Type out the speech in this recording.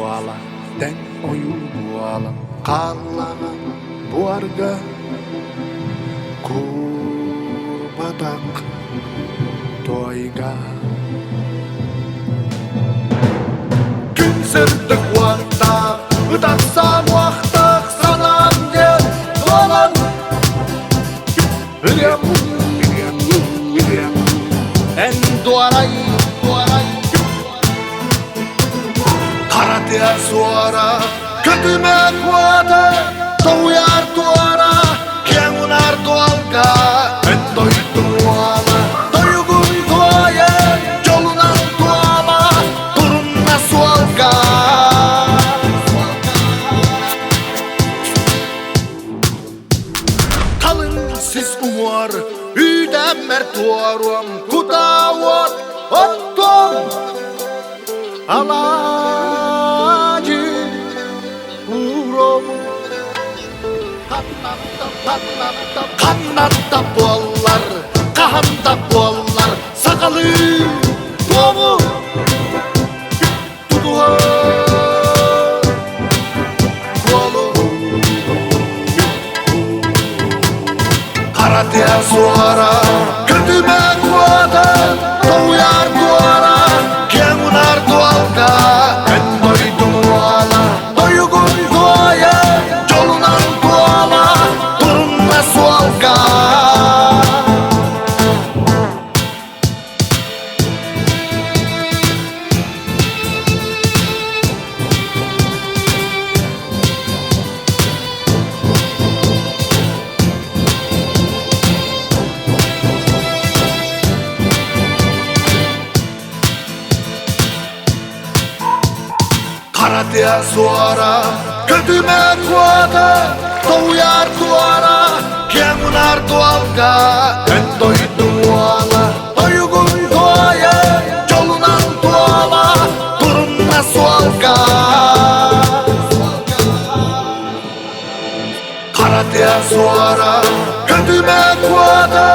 tuolla, tempoju tuolla, kallanan puarga, kurbatak toiga. Künsirdik vakta, ıtaksan vaktak sanan gel dolan. Hürriyem, en duaray, Karatea suara, kötüme kuata, touyar tuara, kiengunar tualka, en toi tuala, toyugun tuaye, jolunan tuala, turunna sualka. Kalın siz umuar, ydämmer tuoruam, kutauot, ottom. Alaaji urom kannatta puollar, kahanta puollar, sakalı tuomu tutuha puolu. Karatea suara, kötüme kuota, touyar tuara, kiengunar tualka, en toi tuola, toyugun tuoye, jolunan tuola, turunna sualka. Karatea suara, kötüme kuota, touyar tuara, kiengunar tualka, en toi tuola, toyugun tuoye, jolunan tuola, turunna sualka. Karatea suara, kötüme kuota,